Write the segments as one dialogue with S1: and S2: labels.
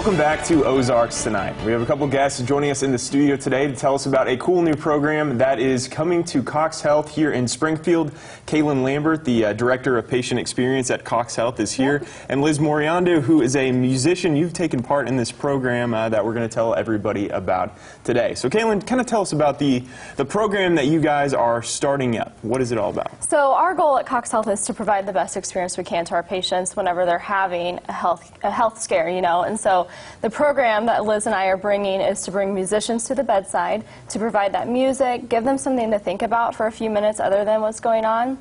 S1: Welcome back to Ozarks Tonight. We have a couple guests joining us in the studio today to tell us about a cool new program that is coming to Cox Health here in Springfield. Kaylin Lambert, the Director of Patient Experience at Cox Health, is here. And Liz Moriando, who is a musician. You've taken part in this program that we're going to tell everybody about today. So Kaylin, kind of tell us about the program that you guys are starting up. What is it all about?
S2: So our goal at Cox Health is to provide the best experience we can to our patients whenever they're having a health scare, and so the program that Liz and I are bringing is to bring musicians to the bedside, to provide that music, give them something to think about for a few minutes other than what's going on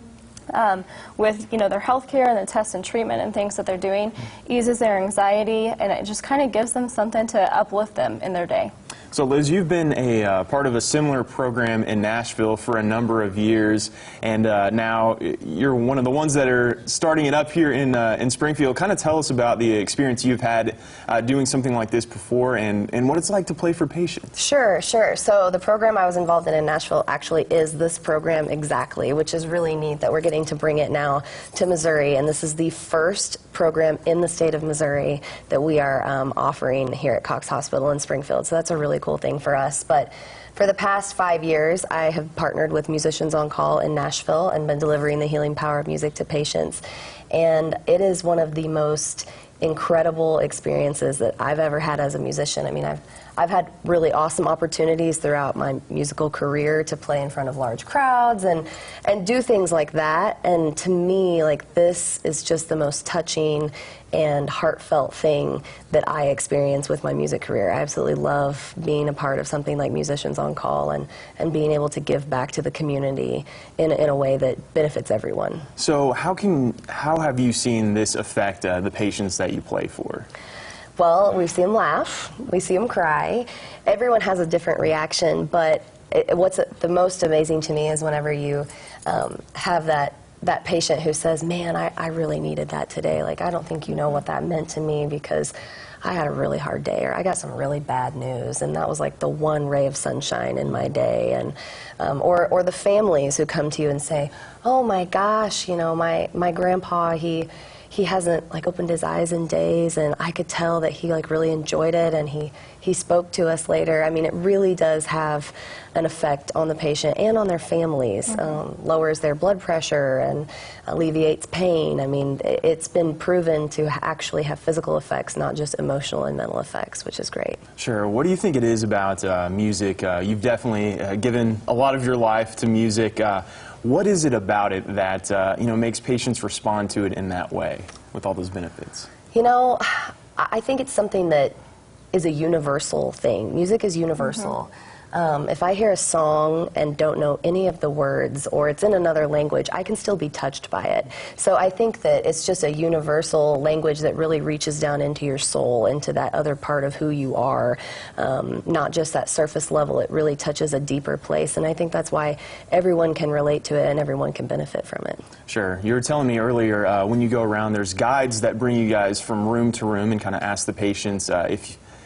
S2: with their health care and the tests and treatment and things that they're doing, eases their anxiety, and it just kind of gives them something to uplift them in their day.
S1: So Liz, you've been a part of a similar program in Nashville for a number of years, and now you're one of the ones that are starting it up here in Springfield. Kind of tell us about the experience you've had doing something like this before and what it's like to play for patients.
S3: Sure. So the program I was involved in Nashville actually is this program exactly, which is really neat that we're getting to bring it now to Missouri, and this is the first program in the state of Missouri that we are offering here at Cox Hospital in Springfield. So that's a really cool thing for us. But for the past 5 years, I have partnered with Musicians on Call in Nashville and been delivering the healing power of music to patients. And it is one of the most incredible experiences that I've ever had as a musician. I mean, I've had really awesome opportunities throughout my musical career to play in front of large crowds and do things like that. And to me, like, this is just the most touching and heartfelt thing that I experience with my music career. I absolutely love being a part of something like Musicians on Call and being able to give back to the community in a way that benefits everyone.
S1: So how have you seen this affect the patients that you play for?
S3: Well, we see them laugh, we see them cry. Everyone has a different reaction, but what's the most amazing to me is whenever you have that patient who says, man, I really needed that today. Like, I don't think you know what that meant to me because I had a really hard day, or I got some really bad news, and that was like the one ray of sunshine in my day. And or the families who come to you and say, oh my gosh, my grandpa, he hasn't opened his eyes in days, and I could tell that he really enjoyed it, and he spoke to us later. I mean, it really does have an effect on the patient and on their families. Lowers their blood pressure and alleviates pain. I mean, it's been proven to actually have physical effects, not just emotional and mental effects, which is great.
S1: Sure. What do you think it is about music? You've definitely given a lot of your life to music. What is it about it that makes patients respond to it in that way with all those benefits?
S3: I think it's something that is a universal thing. Music is universal. If I hear a song and don't know any of the words, or it's in another language, I can still be touched by it. So I think that it's just a universal language that really reaches down into your soul, into that other part of who you are, not just that surface level. It really touches a deeper place, and I think that's why everyone can relate to it and everyone can benefit from it.
S1: Sure. You were telling me earlier, when you go around, there's guides that bring you guys from room to room and kind of ask the patients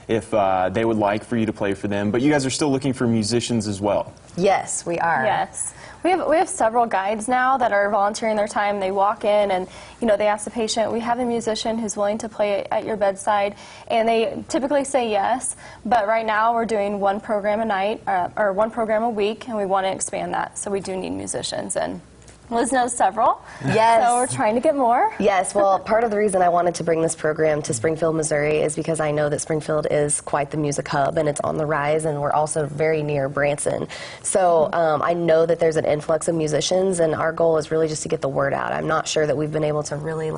S1: if they would like for you to play for them, but you guys are still looking for musicians as well.
S3: Yes, we are.
S2: Yes. We have several guides now that are volunteering their time. They walk in and, they ask the patient, we have a musician who's willing to play at your bedside, and they typically say yes, but right now we're doing one program a night, or one program a week, and we want to expand that, so we do need musicians. And Liz knows several.
S3: Yes.
S2: So we're trying to get more.
S3: Yes. Well, part of the reason I wanted to bring this program to Springfield, Missouri is because I know that Springfield is quite the music hub, and it's on the rise, and we're also very near Branson. So I know that there's an influx of musicians, and our goal is really just to get the word out. I'm not sure that we've been able to really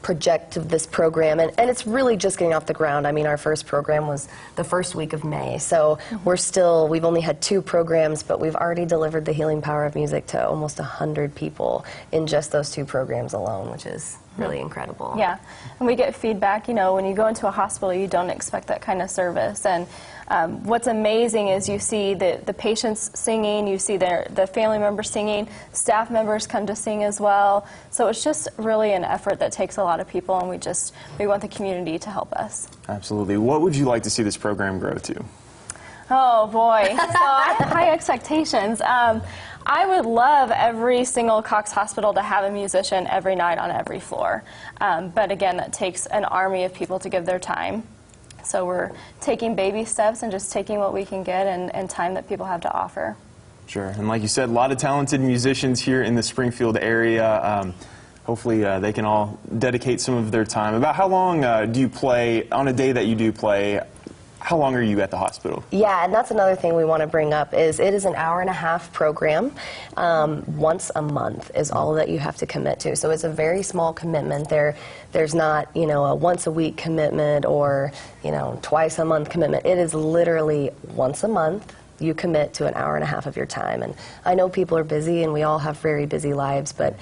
S3: project this program, and it's really just getting off the ground. I mean, our first program was the first week of May, so we've only had 2 programs, but we've already delivered the healing power of music to almost 100 people in just those 2 programs alone, which is really incredible.
S2: Yeah, and we get feedback, when you go into a hospital, you don't expect that kind of service, and what's amazing is you see the patients singing, you see the family members singing, staff members come to sing as well, so it's just really an effort that takes a lot of people, and we want the community to help us.
S1: Absolutely. What would you like to see this program grow to?
S2: Oh boy, so I have high expectations. I would love every single Cox hospital to have a musician every night on every floor. But again, that takes an army of people to give their time. So we're taking baby steps and just taking what we can get and time that people have to offer.
S1: Sure, and like you said, a lot of talented musicians here in the Springfield area. Hopefully they can all dedicate some of their time. About how long do you play, on a day that you do play, how long are you at the hospital?
S3: Yeah, and that's another thing we want to bring up is it is an hour-and-a-half program. Once a month is all that you have to commit to. So it's a very small commitment. There's not, a once-a-week commitment or, twice-a-month commitment. It is literally once a month. You commit to an hour-and-a-half of your time. And I know people are busy, and we all have very busy lives, but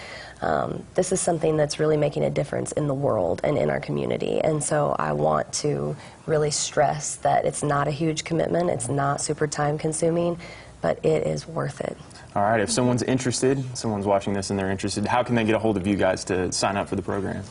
S3: this is something that's really making a difference in the world and in our community. And so I want to really stress that it's not a huge commitment, it's not super time-consuming, but it is worth it.
S1: All right, if someone's interested, someone's watching this and they're interested, how can they get a hold of you guys to sign up for the program?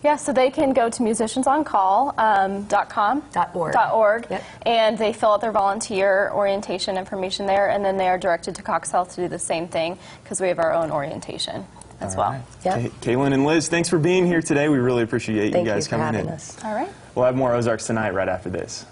S2: Yeah, so they can go to musiciansoncall.org,
S3: Yep.
S2: and they fill out their volunteer orientation information there, and then they are directed to Cox Health to do the same thing because we have our own orientation as well.
S1: Right.
S3: Yep.
S1: Kaylin and Liz, thanks for being here today. We really appreciate
S3: Thank
S1: you guys
S3: you for
S1: coming
S3: having
S1: in.
S3: us.
S2: All right.
S1: We'll have more Ozarks Tonight right after this.